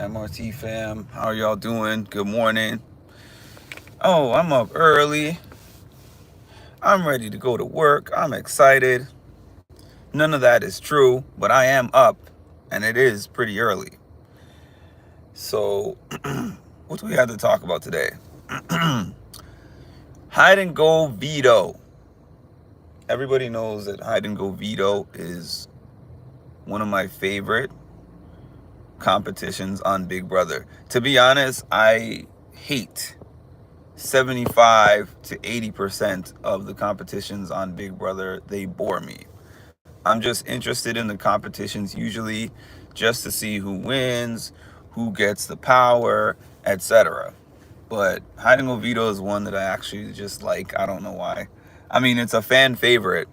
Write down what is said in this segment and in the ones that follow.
MRT fam, how are y'all doing? Good morning. Oh, I'm up early. I'm ready to go to work. I'm excited. None of that is true, but I am up and it is pretty early. So, what do we have to talk about today? Hide and go veto. Everybody knows that hide and go veto is one of my favorite competitions on Big Brother. To be honest, I hate 75 to 80% of the competitions on Big Brother. They bore me. I'm just interested in the competitions usually just to see who wins, who gets the power, etc. But Hide and Go Veto is one that I actually just like. I don't know why. I mean, it's a fan favorite.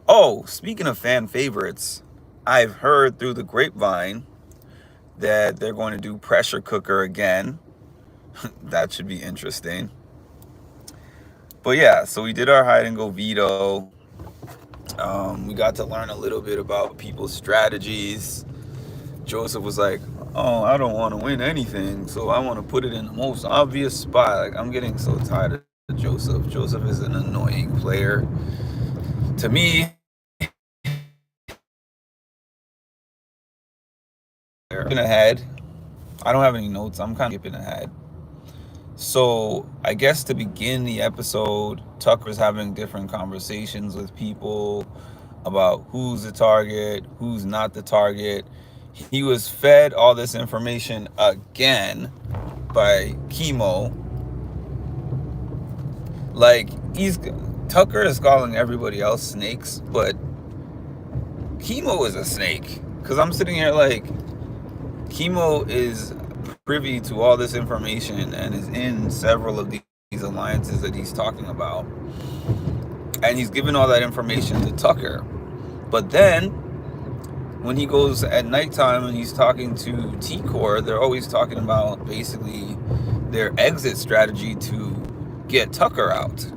Oh, speaking of fan favorites, I've heard through the grapevine that they're going to do Pressure Cooker again. That should be interesting. But yeah, so we did our Hide and Go Veto. We got to learn a little bit about people's strategies. Joseph was like, "Oh, I don't want to win anything, so I want to put it in the most obvious spot." Like, I'm getting so tired of Joseph. Joseph is an annoying player to me. Skipping ahead. I don't have any notes. I'm kind of skipping ahead. So I guess to begin the episode, Tucker's having different conversations with people about who's the target, who's not the target. He was fed all this information again by Chemo. Like, Tucker is calling everybody else snakes, but Chemo is a snake. Because I'm sitting here like, Chemo is privy to all this information and is in several of these alliances that he's talking about. And he's giving all that information to Tucker. But then, when he goes at nighttime and he's talking to T-Core, they're always talking about basically their exit strategy to get Tucker out.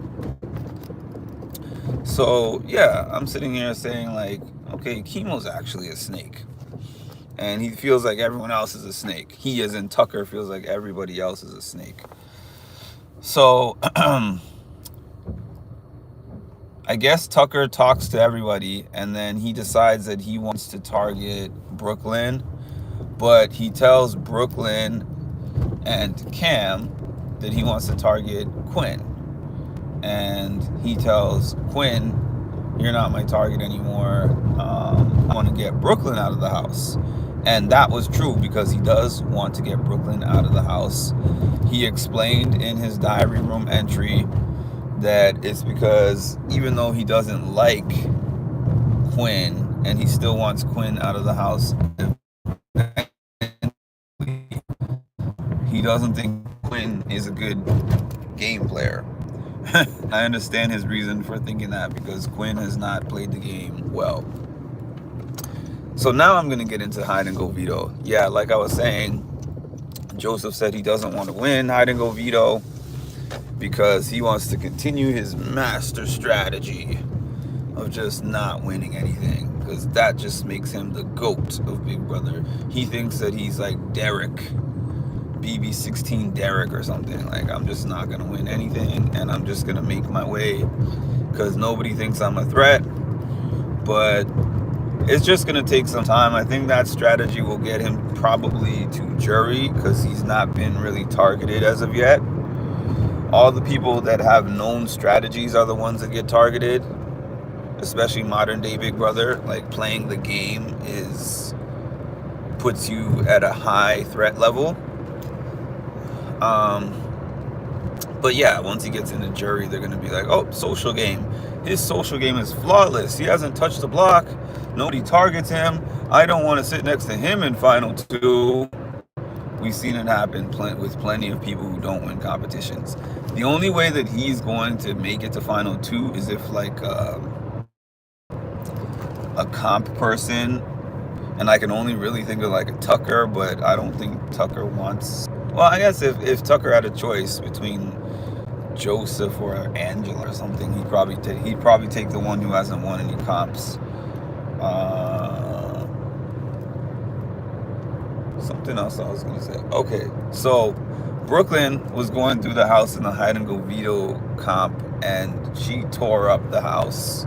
So, yeah, I'm sitting here saying, like, okay, Chemo's actually a snake. And he feels like everyone else is a snake. He, as in Tucker, feels like everybody else is a snake. So, I guess Tucker talks to everybody, and then he decides that he wants to target Brooklyn, but he tells Brooklyn and Cam that he wants to target Quinn. And he tells Quinn, "You're not my target anymore. I want to get Brooklyn out of the house." And that was true because he does want to get Brooklyn out of the house. He explained in his diary room entry that it's because even though he doesn't like Quinn and he still wants Quinn out of the house, he doesn't think Quinn is a good game player. I understand his reason for thinking that because Quinn has not played the game well. So now I'm going to get into Hide and Go Veto. Yeah, like I was saying, Joseph said he doesn't want to win Hide and Go Veto because he wants to continue his master strategy of just not winning anything, because that just makes him the GOAT of Big Brother. He thinks that he's like Derek, BB16 Derek or something. Like, I'm just not going to win anything and I'm just going to make my way because nobody thinks I'm a threat. But it's just going to take some time. I think that strategy will get him probably to jury because he's not been really targeted as of yet. All the people that have known strategies are the ones that get targeted, especially modern day Big Brother. Like, playing the game puts you at a high threat level. But yeah, once he gets in the jury, they're going to be like, "Oh, social game. His social game is flawless. He hasn't touched the block. Nobody targets him. I don't want to sit next to him in Final 2. We've seen it happen with plenty of people who don't win competitions. The only way that he's going to make it to Final 2 is if, like, a comp person, and I can only really think of, like, a Tucker, but I don't think Tucker wants... Well, I guess if Tucker had a choice between Joseph or Angela or something, he'd probably take the one who hasn't won any comps. Something else I was gonna say. Okay, so Brooklyn was going through the house in the hide and go veto comp, and she tore up the house.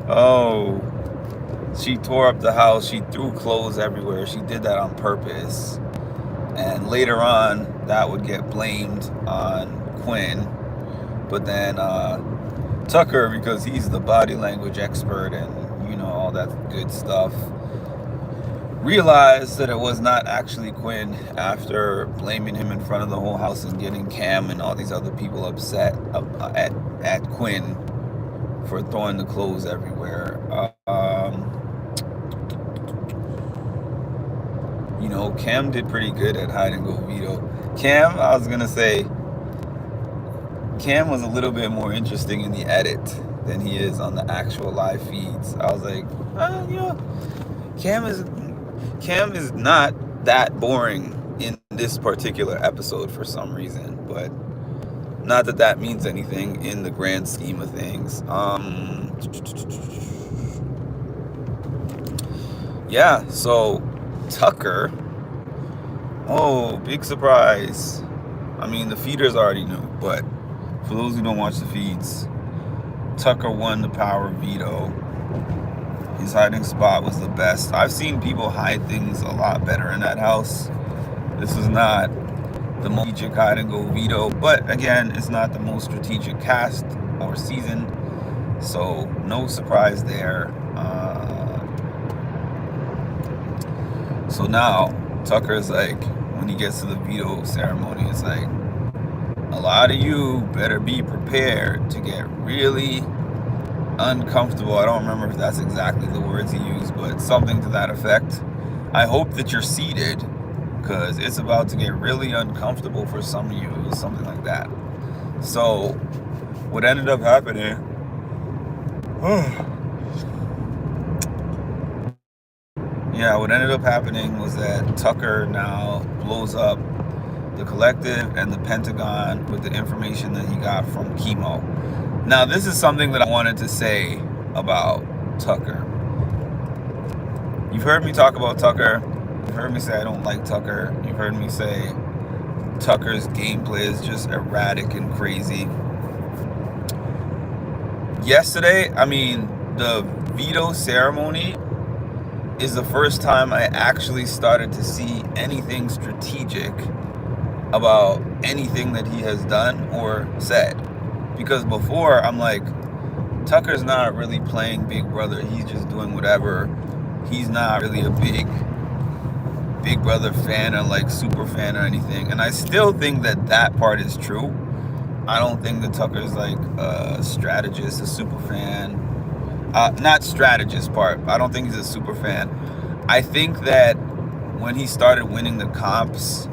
Oh, she tore up the house. She threw clothes everywhere. She did that on purpose. And later on, that would get blamed on Quinn. But then Tucker, because he's the body language expert and, you know, all that good stuff, realized that it was not actually Quinn after blaming him in front of the whole house and getting Cam and all these other people upset at Quinn for throwing the clothes everywhere. You know, Cam did pretty good at hide and go veto. Cam, I was gonna say, Cam was a little bit more interesting in the edit than he is on the actual live feeds. I was like, you know, Cam is not that boring in this particular episode for some reason, but not that that means anything in the grand scheme of things. Yeah, so Tucker, oh, big surprise. I mean, the feeders already knew, but for those who don't watch the feeds, Tucker won the power veto. His hiding spot was the best. I've seen people hide things a lot better in that house. This is not the most strategic hide and go veto, but again, it's not the most strategic cast or season, so no surprise there. So now Tucker's like, when he gets to the veto ceremony, it's like, a lot of you better be prepared to get really uncomfortable. I don't remember if that's exactly the words he used, but something to that effect. I hope that you're seated, because it's about to get really uncomfortable for some of you, something like that. So what ended up happening, what ended up happening was that Tucker now blows up the collective and the Pentagon with the information that he got from Chemo. Now, this is something that I wanted to say about Tucker. You've heard me talk about Tucker. You've heard me say I don't like Tucker. You've heard me say Tucker's gameplay is just erratic and crazy. Yesterday, I mean, the veto ceremony is the first time I actually started to see anything strategic about anything that he has done or said. Because before, I'm like, Tucker's not really playing Big Brother. He's just doing whatever. He's not really a Big Brother fan or like super fan or anything. And I still think that that part is true. I don't think that Tucker's like a strategist, a super fan. Not strategist part. I don't think he's a super fan. I think that when he started winning the comps,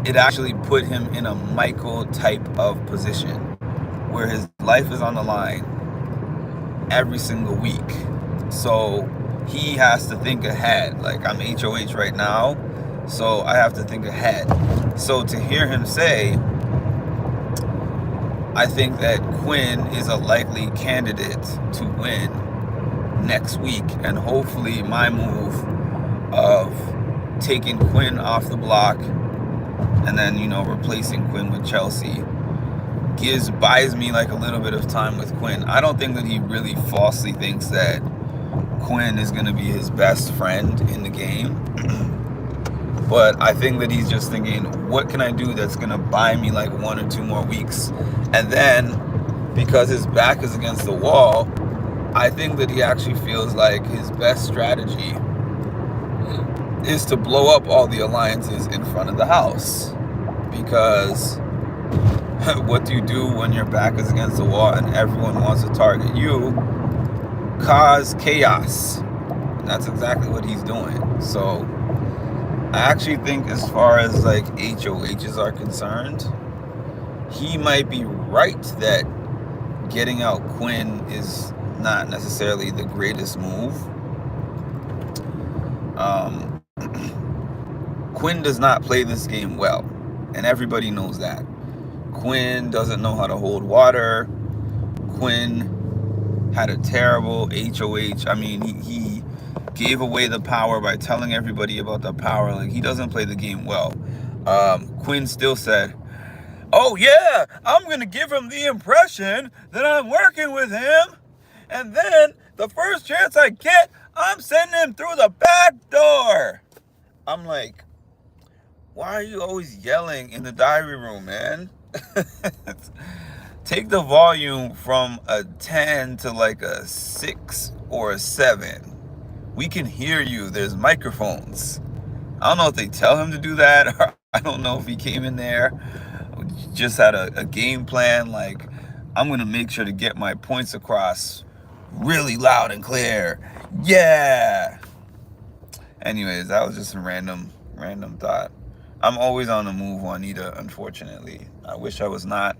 it actually put him in a Michael type of position where his life is on the line every single week. So he has to think ahead. Like, I'm HOH right now, so I have to think ahead. So to hear him say, I think that Quinn is a likely candidate to win next week, and hopefully my move of taking Quinn off the block and then, you know, replacing Quinn with Chelsea buys me like a little bit of time with Quinn. I don't think that he really falsely thinks that Quinn is going to be his best friend in the game. But I think that he's just thinking, what can I do that's going to buy me like 1 or 2 more weeks? And then, because his back is against the wall, I think that he actually feels like his best strategy is to blow up all the alliances in front of the house. Because what do you do when your back is against the wall and everyone wants to target you? Cause chaos. And that's exactly what he's doing. So I actually think, as far as like HOHs are concerned, he might be right that getting out Quinn is not necessarily the greatest move. Quinn does not play this game well, and everybody knows that. Quinn doesn't know how to hold water. Quinn had a terrible HOH. I mean, he gave away the power by telling everybody about the power. Like, he doesn't play the game well. Quinn still said, "Oh yeah, I'm gonna give him the impression that I'm working with him, and then the first chance I get, I'm sending him through the back door." I'm like, why are you always yelling in the diary room, man? Take the volume from a 10 to like a 6 or a 7. We can hear you. There's microphones. I don't know if they tell him to do that, or I don't know if he came in there, just had a game plan, like, I'm going to make sure to get my points across really loud and clear. Yeah. Anyways, that was just a random thought. I'm always on the move, Juanita, unfortunately. I wish I was not,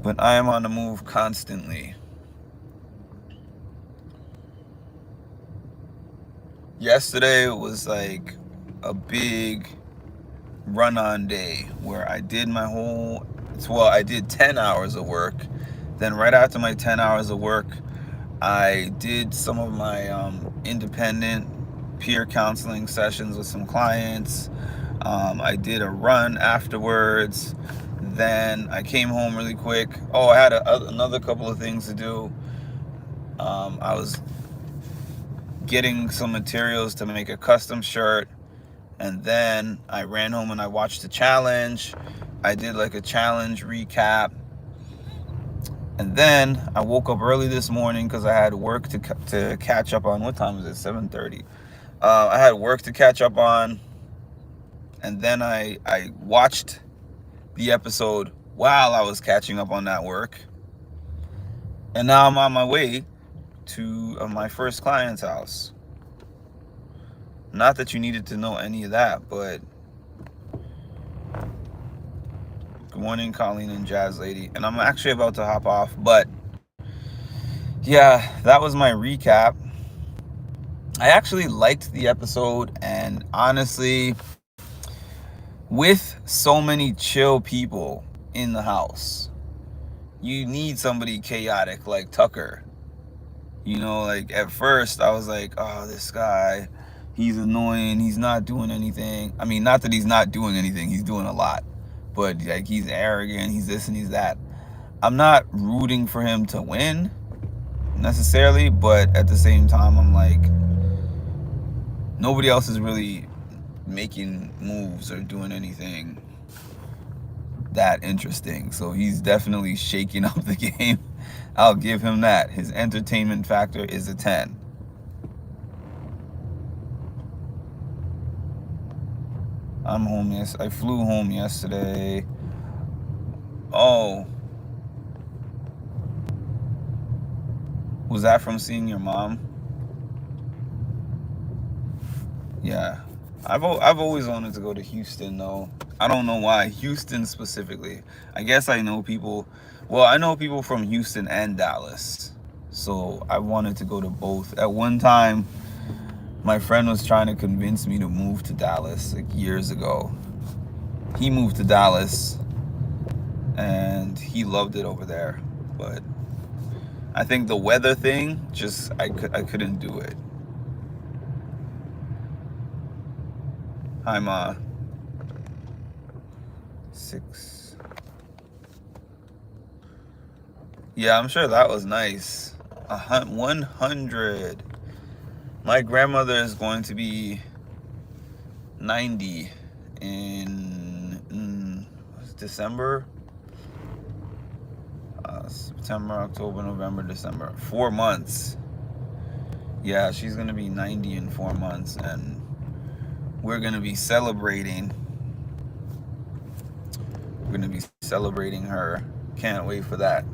but I am on the move constantly. Yesterday was like a big run-on day where I did I did 10 hours of work. Then right after my 10 hours of work, I did some of my independent peer counseling sessions with some clients. I did a run afterwards. Then I came home really quick. Oh, I had another couple of things to do. I was getting some materials to make a custom shirt, and then I ran home and I watched the challenge. I did like a challenge recap, and then I woke up early this morning because I had work to catch up on. What time is it? 7:30. I had work to catch up on, and then I watched the episode while I was catching up on that work, and now I'm on my way to my first client's house. Not that you needed to know any of that, but good morning, Colleen and Jazz Lady. And I'm actually about to hop off, but yeah, that was my recap. I actually liked the episode, and honestly, with so many chill people in the house, you need somebody chaotic like Tucker. You know, like at first I was like, oh, this guy, he's annoying, he's not doing anything. I mean, not that he's not doing anything, he's doing a lot, but like, he's arrogant, he's this and he's that. I'm not rooting for him to win necessarily, but at the same time, I'm like, nobody else is really making moves or doing anything that interesting, so he's definitely shaking up the game. I'll give him that. His entertainment factor is a 10. I'm home. Yes, I flew home yesterday. Oh, was that from seeing your mom? Yeah, I've always wanted to go to Houston though. I don't know why Houston specifically. I guess I know people. Well, I know people from Houston and Dallas, so I wanted to go to both. At one time, my friend was trying to convince me to move to Dallas like years ago. He moved to Dallas and he loved it over there, but I think the weather thing, just I couldn't do it. Hi, Ma. 6. Yeah, I'm sure that was nice. 100. My grandmother is going to be 90 in December. September, October, November, December. 4 months. Yeah, she's going to be 90 in 4 months, and we're going to be celebrating. We're going to be celebrating her. Can't wait for that.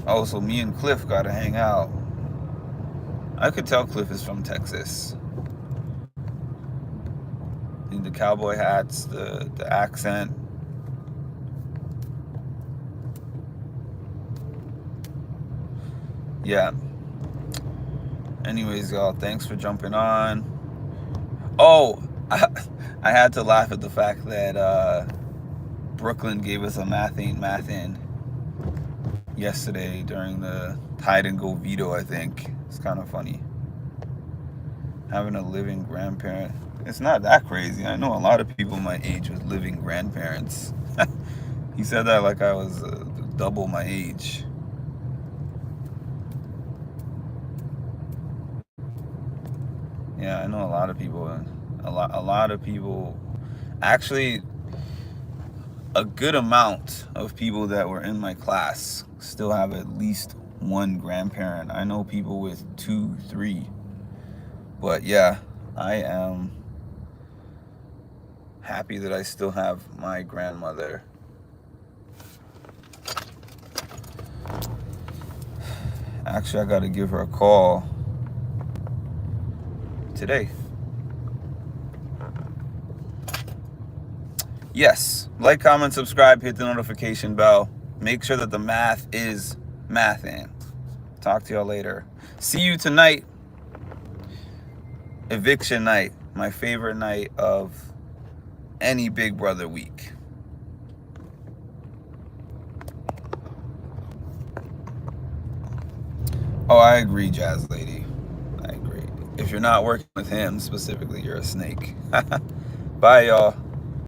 Oh, so me and Cliff got to hang out. I could tell Cliff is from Texas. The cowboy hats, the accent. Yeah. Anyways, y'all, thanks for jumping on. Oh, I had to laugh at the fact that Brooklyn gave us a math ain't math in yesterday during the hide and go veto, I think. It's kind of funny. Having a living grandparent. It's not that crazy. I know a lot of people my age with living grandparents. He said that like I was double my age. Yeah, I know a lot of people. A lot of people. Actually, a good amount of people that were in my class still have at least one grandparent. I know people with 2, 3. But yeah, I am happy that I still have my grandmother. Actually, I got to give her a call today. Yes, like, comment, subscribe, hit the notification bell. Make sure that the math is mathing. Talk to y'all later. See you tonight. Eviction night, my favorite night of any Big Brother week. Oh, I agree, Jazz Lady. I agree. If you're not working with him specifically, you're a snake. Bye, y'all.